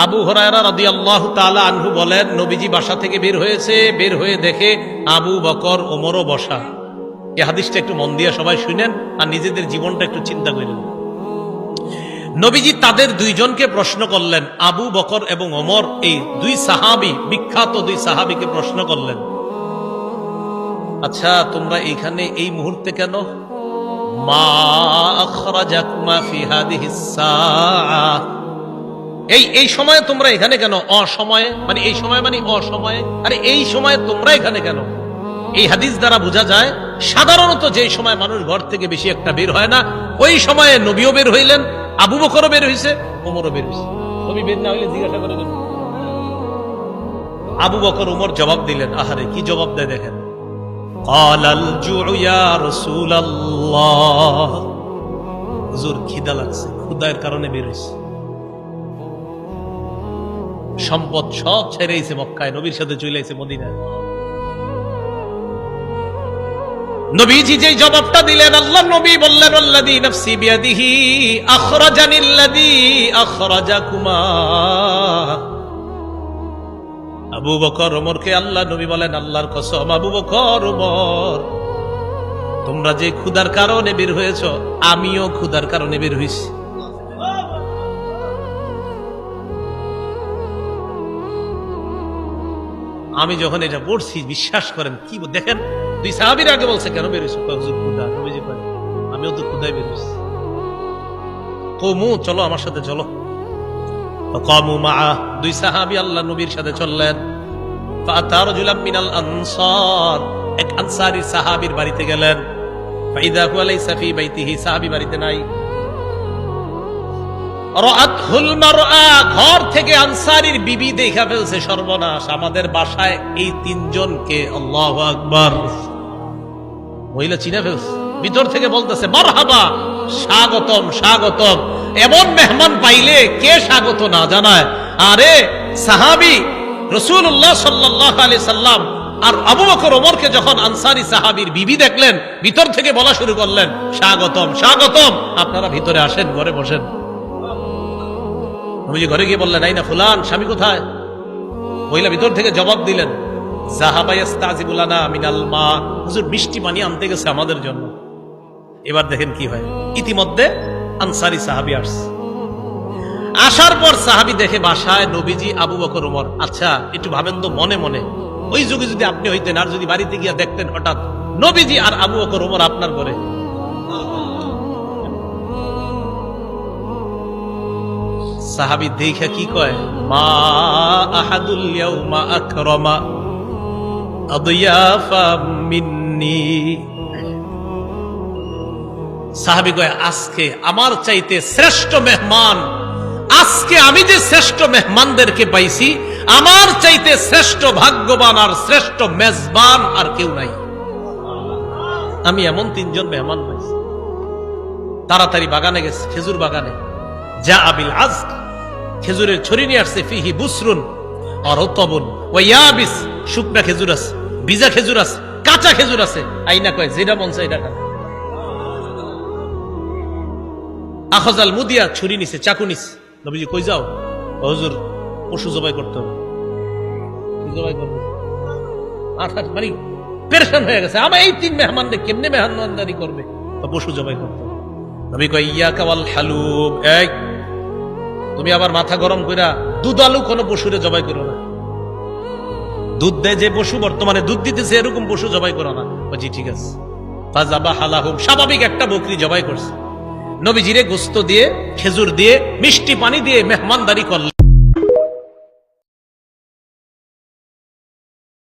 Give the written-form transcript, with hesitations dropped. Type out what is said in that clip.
আবু হুরায়রা রাদিয়াল্লাহু তাআলা আনহু বলেন, নবীজি বাসা থেকে বের হয়েছে, বের হয়ে দেখে আবু বকর ওমরও বসা। এই হাদিসটা একটু মন দিয়ে সবাই শুনেন আর নিজেদের জীবনটা একটু চিন্তা করেন। নবীজি তাদের দুইজনকে প্রশ্ন করলেন, আবু বকর এবং ওমর, এই দুই সাহাবী, বিখ্যাত দুই সাহাবীকে প্রশ্ন করলেন, আচ্ছা তোমরা এইখানে এই মুহূর্তে কেন? মা আখরাজাকুমা ফি হাদিহিস সাআহ, এই সময়ে তোমরা এখানে কেন? অসময়ে মানে এই সময় মানে অসময়ে, আরে এই সময়ে তোমরা এখানে কেন? এই হাদিস দ্বারা বোঝা যায় সাধারণত যে সময় মানুষ ঘর থেকে বেশি একটা বের হয় না, ওই সময়ে নবীও বের হইলেন, আবু বকরও বের হইছে, ওমরও বের হইছে। নবী বের না হইলে জিজ্ঞাসা করে দেন। আবু বকর ওমর জবাব দিলেন, আহারে কি জবাব দেয় দেখেন, ক্বালাল জুউ ইয়া রাসূলুল্লাহ, হুজুর খিদা লাগছে, ক্ষুধার কারণে বের হইছে। সম্পদ সব ছেড়েছে মক্কায়, নবীর সাথে চলে আইছে মদিনায়। নবীজি যে জবাবটা দিলেন, আল্লাহ নবী বললেন, আল্লাযী নাফসি বিয়াদিহি আখরাজানিল্লাযী আখরাজাকুমা। আবু বকর ওমরকে আল্লাহ নবী বলেন, আল্লাহর কসম আবু বকর ওমর, তোমরা যে ক্ষুধার কারণে বের হয়েছো, আমিও ক্ষুধার কারণে বের হইছি। আমি যখন এটা পড়ছি, বিশ্বাস করেন কি দেখেন, দুই সাহাবীর আগে বলছে কেন বেরিয়েছো? হুজুর ক্ষুধা। নবীজি কয় আমিও তো ক্ষুধায় বেরিয়েছি। কওমু, চলো আমার সাথে চলো। ফাকামু মাআ, দুই সাহাবী আল্লাহ নবীর সাথে চললেন। ফাআতা রাজুলাম মিনাল আনসার, এক আনসারী সাহাবীর বাড়িতে গেলেন। ফাইদা হুয়া লাইসা ফি বাইতিহি, সাহাবী বাড়িতে নাই। রাআতহুল মারআ, ঘর থেকে আনসারীর বিবি দেখা ফেলছে, সর্বনাশ, আমাদের বাসায় এই তিনজনকে। আল্লাহু আকবার। মহিলা চিনে ফেলছে, ভিতর থেকে বলতেছে মারহাবা, স্বাগতম স্বাগতম। এমন মেহমান পাইলে কে স্বাগত না জানায়? আরে সাহাবী রাসূলুল্লাহ সাল্লাল্লাহু আলাইহি সাল্লাম আর আবু বকর ওমরকে যখন আনসারী সাহাবীর বিবি দেখলেন, ভিতর থেকে বলা শুরু করলেন, স্বাগতম স্বাগতম, আপনারা ভিতরে আসেন, ঘরে বসেন। নবীজি ঘরে গিয়ে বললেন, আইনা ফুলান, স্বামী কোথায়? মহিলা ভিতর থেকে জবাব দিলেন, যাহাবা ইস্তাজিবু লানা মিনাল মা, হুজুর মিষ্টি পানি আনতে গেছে আমাদের জন্য। এবার দেখেন কি হয়, ইতিমধ্যে আনসারী সাহাবী আসছে। আসার পর সাহাবী দেখে বাসায় নবীজি, আবু বকর ওমর। আচ্ছা একটু ভাবেন তো মনে মনে, ওই যুগে যদি আপনি হইতেন আর যদি বাড়িতে গিয়ে দেখতেন হঠাৎ নবীজি আর আবু বকর ওমর আপনার ঘরে, সাহাবী দেখা কি কয়, মা আহাদুল ইয়াউমা আকরামা আদিয়াফা মিন্নি। সাহাবী কয়, আজকে আমার চাইতে শ্রেষ্ঠ মেহমান, আজকে আমি যে শ্রেষ্ঠ মেহমানদেরকে পাইছি, আমার চাইতে শ্রেষ্ঠ ভাগ্যবান আর শ্রেষ্ঠ মেজবান আর কেউ নাই। আমি এমন তিনজন মেহমান পাইছি। তাড়াতাড়ি বাগানে গেছে, খেজুর বাগানে। যা আবিল আজক, খেজুরের ছড়ি নিয়ে আসছে। ফিহি বুসরুন আর রতবুন ওয়া ইয়াবিস, শুকনা খেজুর আছে, ভিজা খেজুর আছে, কাঁচা খেজুর আছে। আইনা কয় যেটা মন চায় এটা খান। আখাযাল মুদিয়া, ছুরি নিছে, চাকু নিছে। নবীজি কই যাও? হুজুর পশু জবাই করতে হবে। কি জবাই করবে? মানে পেরেশান হয়ে গেছে, আমার এই তিন মেহমানদের কেমনে মেহমানদারি করবে? পশু জবাই করতে হবে। নবী কয় ইয়াকা ওয়াল হালুব, এই তুমি আবার মাথা গরম কইরা দুধ আলু কোন পশুরে জবাই করো না। দুধ দেয় যে পশু, বর্তমানে দুধ দিতেছে, এরকম পশু জবাই করো না। জি ঠিক আছে। ফাযাবাহা লাহুম, স্বাভাবিক একটা বকরি জবাই করছে। নবীজিরে গোশত দিয়ে, খেজুর দিয়ে, মিষ্টি পানি দিয়ে মেহমানদারি করলেন।